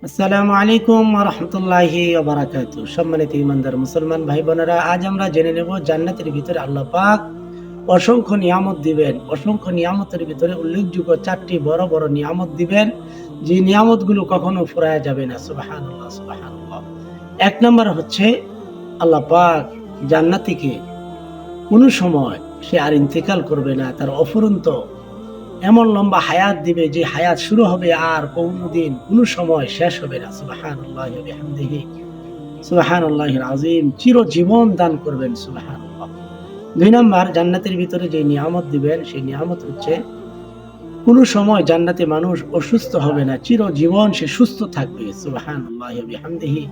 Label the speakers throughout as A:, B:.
A: আসসালামু আলাইকুম ওয়া রাহমাতুল্লাহি ওয়া বারাকাতুহু। সম্মানিত ঈমানদার মুসলমান ভাই বোনেরা, আজ আমরা জেনে নেব জান্নাতের ভিতরে আল্লাহ পাক অসংখ্য নিয়ামত দিবেন। অসংখ্য নিয়ামতের ভিতরে উল্লেখযোগ্য ৪টি বড় বড় নিয়ামত দিবেন, যে নিয়ামতগুলো কখনো ফুরায়া যাবে না। সুবহানাল্লাহ, সুবহানাল্লাহ। ১ নাম্বার হচ্ছে আল্লাহ পাক জান্নাতীকে কোনো সময় সে আর ইন্তেকাল করবে না, তার অফুরন্ত এমন লম্বা হায়াত দিবে যে হায়াত শুরু হবে আর কোনদিন কোনো সময় শেষ হবে না। সুবহানাল্লাহি ওয়া বিহামদিহি, সুবহানাল্লাহিল আযীম। চিরজীবন দান করবেন। সুবহানাল্লাহ। ২ নাম্বার, জান্নাতের ভিতরে যে নিয়ামত দিবেন সেই নিয়ামত হচ্ছে কোনো সময় জান্নাতে মানুষ অসুস্থ হবে না, চিরজীবন সে সুস্থ থাকবে। সুবহানাল্লাহি ওয়া বিহামদিহি,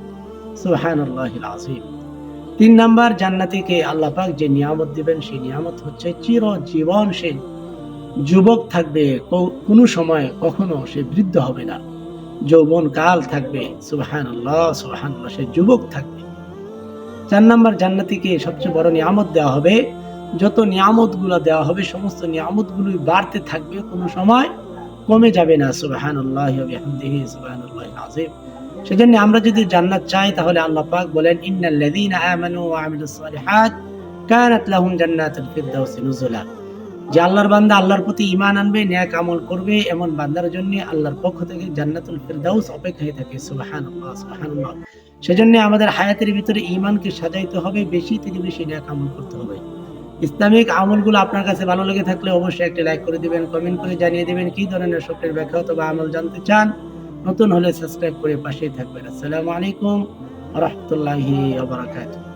A: সুবহানাল্লাহিল আযীম। ৩ নাম্বার, জান্নাতীকে আল্লাহ পাক যে নিয়ামত দিবেন সেই নিয়ামত হচ্ছে চিরজীবন সে যুবক থাকবে, কোনো সময় কখনো সে বৃদ্ধ হবে না, যৌবন কাল থাকবে। সুবহানাল্লাহ, সুবহানাল্লাহ, সে যুবক থাকবে। ৪ নাম্বার, জান্নাতীকে সবচেয়ে বড় নিয়ামত দেওয়া হবে। যত নিয়ামতগুলো দেওয়া হবে সমস্ত নিয়ামতগুলোই বাড়তে থাকবে, কোনো সময় কমে যাবে না। সুবহানাল্লাহি ওয়া বিহামদিহি, সুবহানাল্লাহিল আযীম। সেজন্য আমরা যদি জান্নাত চাই তাহলে আল্লাহ পাক বলেন, ইন্নাল্লাযীনা আমানু ওয়া আমিলুস সালিহাত কানাত লাহুম জান্নাতুল ফিরদাউসি নুজুলা। যে আল্লাহর বান্দা আল্লাহর প্রতি ঈমান আনবে, নেক আমল করবে, এমন বান্দার জন্য আল্লাহর পক্ষ থেকে জান্নাতুল ফিরদাউস অপেক্ষায় থাকে। সুবহানাল্লাহ, সুবহানাল্লাহ। সেজন্য আমাদের হায়াতের ভিতরে ঈমানকে সাজাইতে হবে, বেশি থেকে বেশি নেক আমল করতে হবে। ইসলামিক আমলগুলো আপনার কাছে ভালো লেগে থাকলে অবশ্যই একটা লাইক করে দিবেন, কমেন্ট করে জানিয়ে দিবেন কি ধরনের স্বপ্নের ব্যাখ্যা অথবা আমল জানতে চান। নতুন হলে সাবস্ক্রাইব করে পাশেই থাকবেন। আসসালামু আলাইকুম ওয়া রাহমাতুল্লাহি ওয়া বারাকাতুহু।